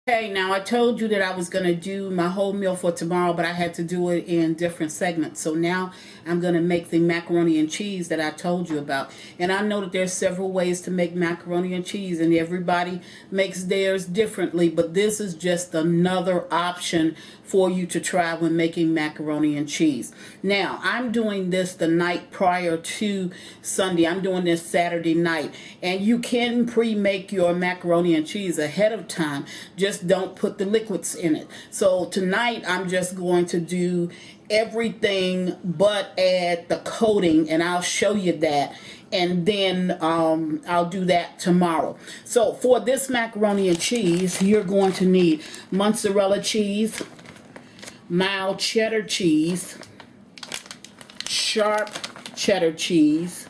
Okay, now I told you that I was going to do my whole meal for tomorrow, but I had to do it in different segments. So now I'm going to make the macaroni and cheese that I told you about. And I know that there's several ways to make macaroni and cheese, and everybody makes theirs differently, but this is just another option for you to try when making macaroni and cheese. Now, I'm doing this the night prior to Sunday. I'm doing this Saturday night, and you can pre-make your macaroni and cheese ahead of time. Just don't put the liquids in it. So tonight I'm just going to do everything but add the coating, and I'll show you that, and then I'll do that tomorrow. So for this macaroni and cheese, you're going to need mozzarella cheese, mild cheddar cheese, sharp cheddar cheese,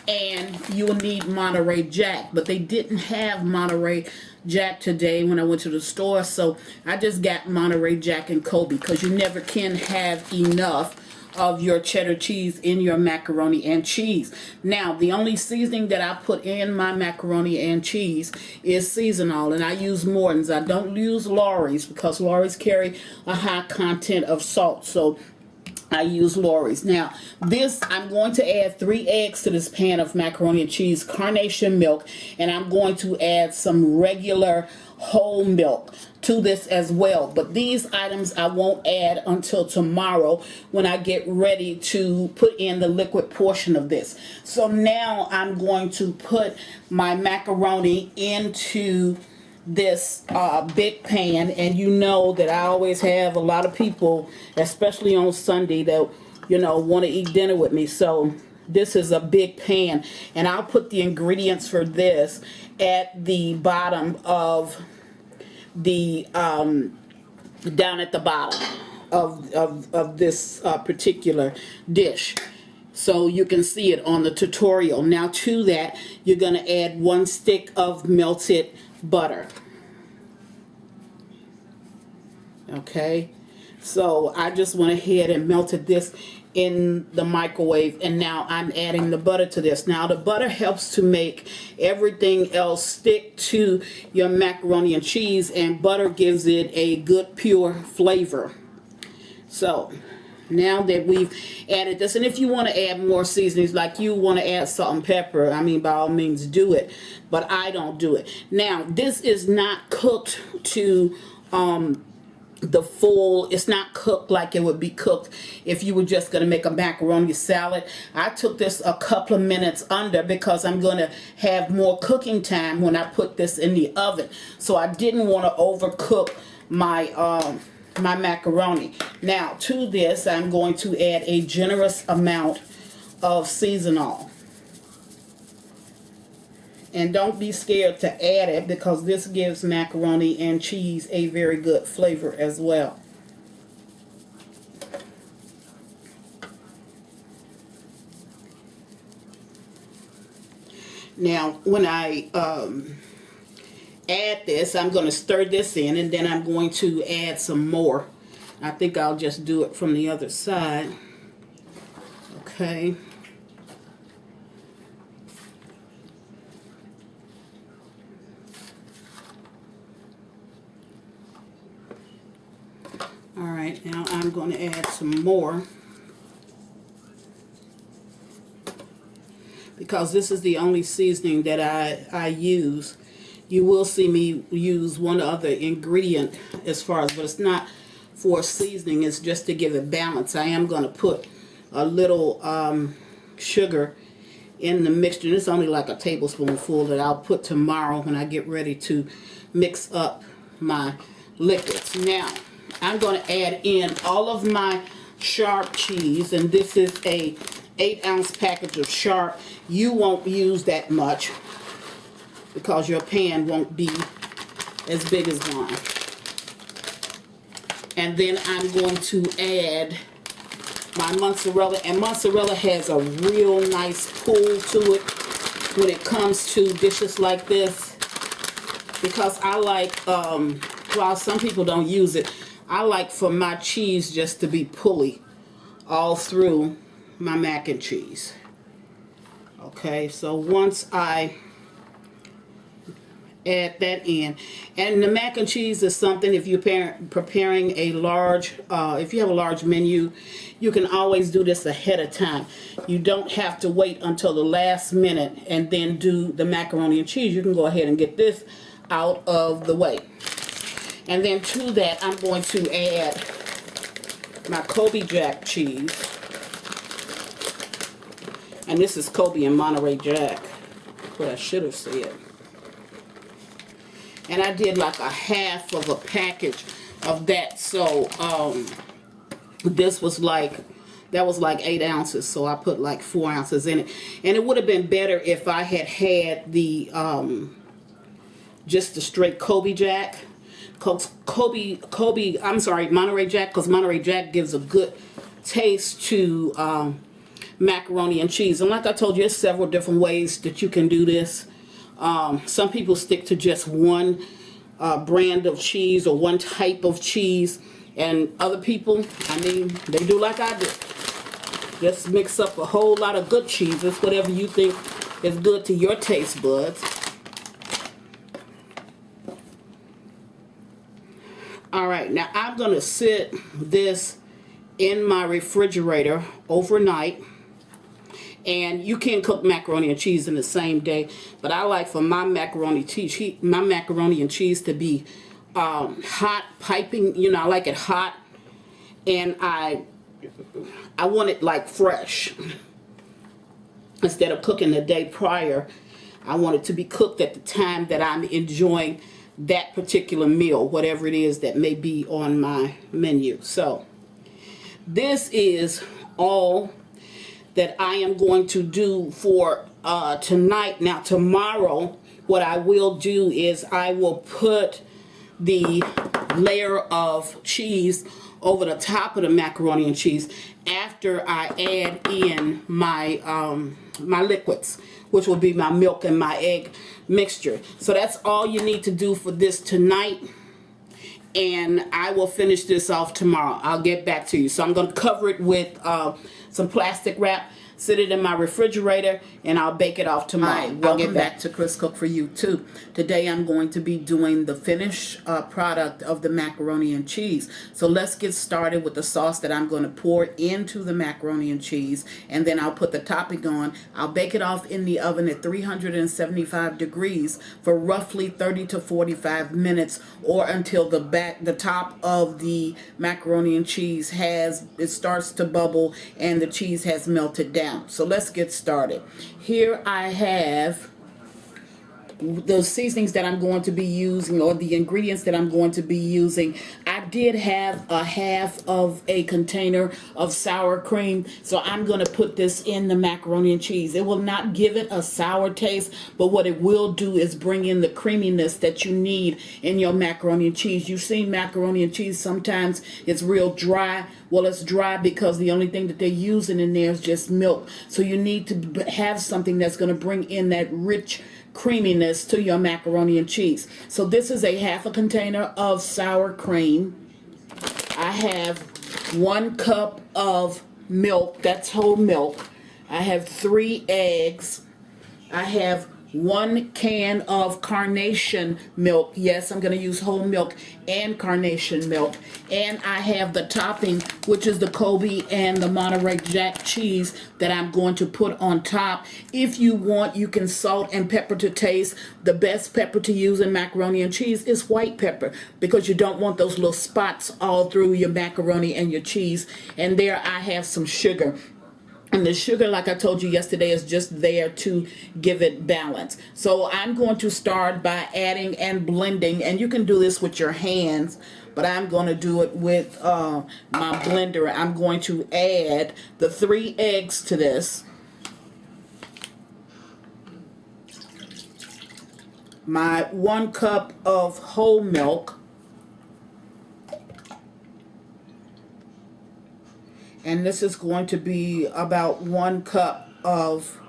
and you will need Monterey Jack. But they didn't have Monterey Jack today when I went to the store, so I just got Monterey Jack and Kobe, because you never can have enough of your cheddar cheese in your macaroni and cheese. Now, the only seasoning that I put in my macaroni and cheese is seasonal, and I use Morton's. I don't use Lawry's because Lawry's carry a high content of salt, so I use Lawry's. Now, this, I'm going to add 3 eggs to this pan of macaroni and cheese, carnation milk, and I'm going to add some regular whole milk to this as well. But these items I won't add until tomorrow when I get ready to put in the liquid portion of this. So now I'm going to put my macaroni into this big pan, and you know that I always have a lot of people, especially on Sunday, that want to eat dinner with me. So this is a big pan, and I'll put the ingredients for this at the bottom of the down at the bottom of this particular dish, so you can see it on the tutorial. Now, to that, you're going to add 1 stick of melted butter. Okay, so I just went ahead and melted this in the microwave, and now I'm adding the butter to this. Now, the butter helps to make everything else stick to your macaroni and cheese, and butter gives it a good pure flavor. So now that we've added this, and if you want to add more seasonings, like you want to add salt and pepper, I mean, by all means do it, but I don't do it. Now, this is not cooked to the full, it's not cooked like it would be cooked if you were just going to make a macaroni salad. I took this a couple of minutes under because I'm going to have more cooking time when I put this in the oven, so I didn't want to overcook my my macaroni. Now, to this, I'm going to add a generous amount of seasonal. And don't be scared to add it, because this gives macaroni and cheese a very good flavor as well. Now, when I add this, I'm going to stir this in, and then I'm going to add some more. I think I'll just do it from the other side. Okay. Alright, now I'm going to add some more, because this is the only seasoning that I use. You will see me use one other ingredient as far as, but it's not for seasoning, it's just to give it balance. I am going to put a little sugar in the mixture. It's only like a tablespoonful that I'll put tomorrow when I get ready to mix up my liquids. Now, I'm going to add in all of my sharp cheese, and this is a 8-ounce package of sharp. You won't use that much because your pan won't be as big as mine. And then I'm going to add my mozzarella, and mozzarella has a real nice pull to it when it comes to dishes like this, because I like, while some people don't use it, I like for my cheese just to be pulley all through my mac and cheese. Okay, so once I Add that in. And the mac and cheese is something, if you're preparing a large, if you have a large menu, you can always do this ahead of time. You don't have to wait until the last minute and then do the macaroni and cheese. You can go ahead and get this out of the way. And then to that, I'm going to add my Kobe Jack cheese. And this is Kobe and Monterey Jack, what I should have said. And I did like a half of a package of that. So this was like, that was like 8 ounces. So I put like 4 ounces in it. And it would have been better if I had had the, just the straight Kobe Jack. Monterey Jack, because Monterey Jack gives a good taste to macaroni and cheese. And like I told you, there's several different ways that you can do this. Some people stick to just one brand of cheese or one type of cheese, and other people, I mean, they do like I do. Just mix up a whole lot of good cheeses, whatever you think is good to your taste buds. Alright, now I'm going to sit this in my refrigerator overnight. And you can cook macaroni and cheese in the same day, but I like for my macaroni and cheese to be hot, piping. You know, I like it hot, and I want it like fresh. Instead of cooking the day prior, I want it to be cooked at the time that I'm enjoying that particular meal, whatever it is that may be on my menu. So this is all that I am going to do for tonight. Now tomorrow, what I will do is I will put the layer of cheese over the top of the macaroni and cheese after I add in my my liquids, which will be my milk and my egg mixture. So that's all you need to do for this tonight. And I will finish this off tomorrow. I'll get back to you. So I'm going to cover it with some plastic wrap, sit it in my refrigerator, and I'll bake it off tomorrow. Hi, welcome back to Chris Cook For You Too. Today I'm going to be doing the finished product of the macaroni and cheese. So let's get started with the sauce that I'm going to pour into the macaroni and cheese, and then I'll put the topping on. I'll bake it off in the oven at 375 degrees for roughly 30 to 45 minutes, or until the top of the macaroni and cheese starts to bubble and the cheese has melted down. So let's get started. Here I have the seasonings that I'm going to be using, or the ingredients that I'm going to be using. I did have a half of a container of sour cream, so I'm going to put this in the macaroni and cheese. It will not give it a sour taste, but what it will do is bring in the creaminess that you need in your macaroni and cheese. You've seen macaroni and cheese, sometimes it's real dry. Well, it's dry because the only thing that they're using in there is just milk. So you need to have something that's going to bring in that rich creaminess to your macaroni and cheese. So this is a half a container of sour cream. I have 1 cup of milk, that's whole milk. I have 3 eggs. I have 1 can of carnation milk. Yes, I'm going to use whole milk and carnation milk. And I have the topping, which is the Kobe and the Monterey Jack cheese that I'm going to put on top. If you want, you can salt and pepper to taste. The best pepper to use in macaroni and cheese is white pepper, because you don't want those little spots all through your macaroni and your cheese. And there I have some sugar. And the sugar, like I told you yesterday, is just there to give it balance. So I'm going to start by adding and blending. And you can do this with your hands, but I'm going to do it with my blender. I'm going to add the 3 eggs to this. My 1 cup of whole milk. And this is going to be about 1 cup of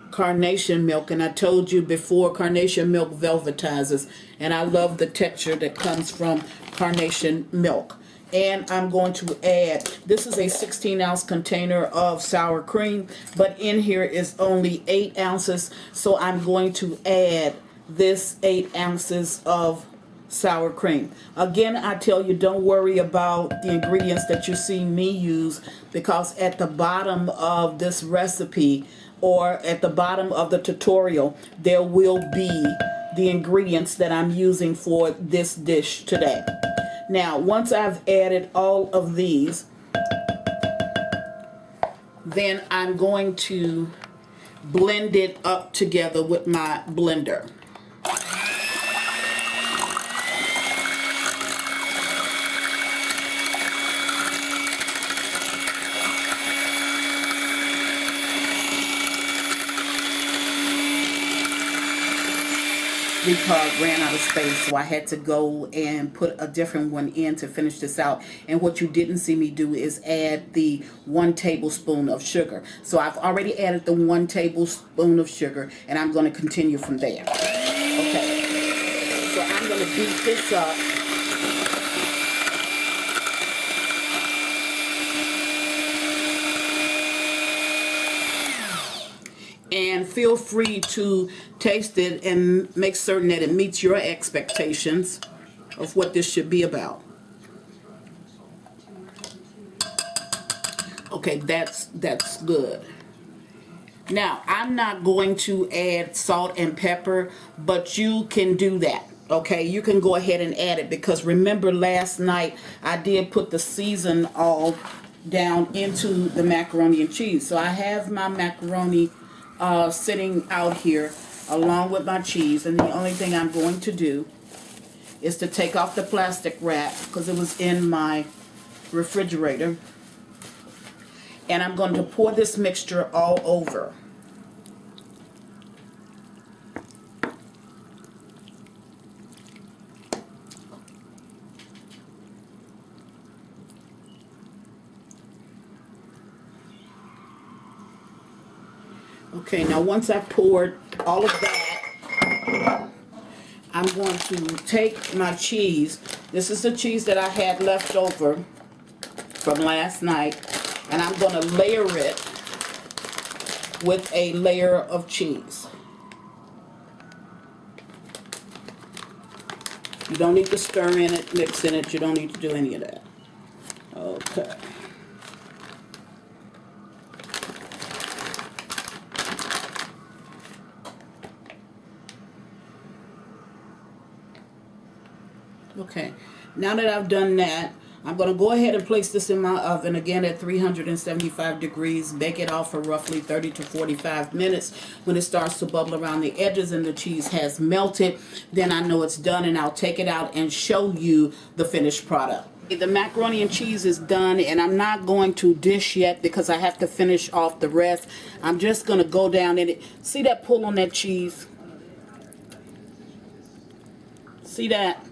carnation milk. And I told you before, carnation milk velvetizes. And I love the texture that comes from carnation milk. And I'm going to add, this is a 16-ounce container of sour cream, but in here is only 8 ounces. So I'm going to add this 8 ounces of sour cream. Again, I tell you, don't worry about the ingredients that you see me use, because at the bottom of this recipe or at the bottom of the tutorial, there will be the ingredients that I'm using for this dish today. Now, once I've added all of these, then I'm going to blend it up together with my blender. The card ran out of space, so I had to go and put a different one in to finish this out. And what you didn't see me do is add the 1 tablespoon of sugar. So I've already added the 1 tablespoon of sugar, and I'm going to continue from there. Okay, so I'm going to beat this up. And feel free to taste it and make certain that it meets your expectations of what this should be about. Okay, that's good. Now, I'm not going to add salt and pepper, but you can do that. Okay, you can go ahead and add it, because remember last night I did put the season all down into the macaroni and cheese. So I have my macaroni sitting out here along with my cheese, and the only thing I'm going to do is to take off the plastic wrap because it was in my refrigerator, and I'm going to pour this mixture all over. Okay, now once I've poured all of that, I'm going to take my cheese. This is the cheese that I had left over from last night, and I'm going to layer it with a layer of cheese. You don't need to stir in it, mix in it. You don't need to do any of that. Okay. Okay, now that I've done that, I'm going to go ahead and place this in my oven, again at 375 degrees. Bake it off for roughly 30 to 45 minutes. When it starts to bubble around the edges and the cheese has melted, then I know it's done, and I'll take it out and show you the finished product. The macaroni and cheese is done, and I'm not going to dish yet because I have to finish off the rest. I'm just going to go down in it. See that pull on that cheese? See that?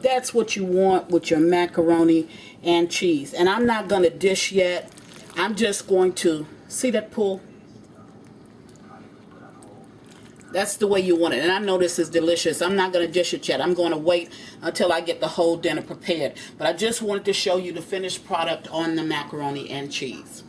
That's what you want with your macaroni and cheese. And I'm not going to dish yet. I'm just going to, see that pull? That's the way you want it. And I know this is delicious. I'm not going to dish it yet. I'm going to wait until I get the whole dinner prepared. But I just wanted to show you the finished product on the macaroni and cheese.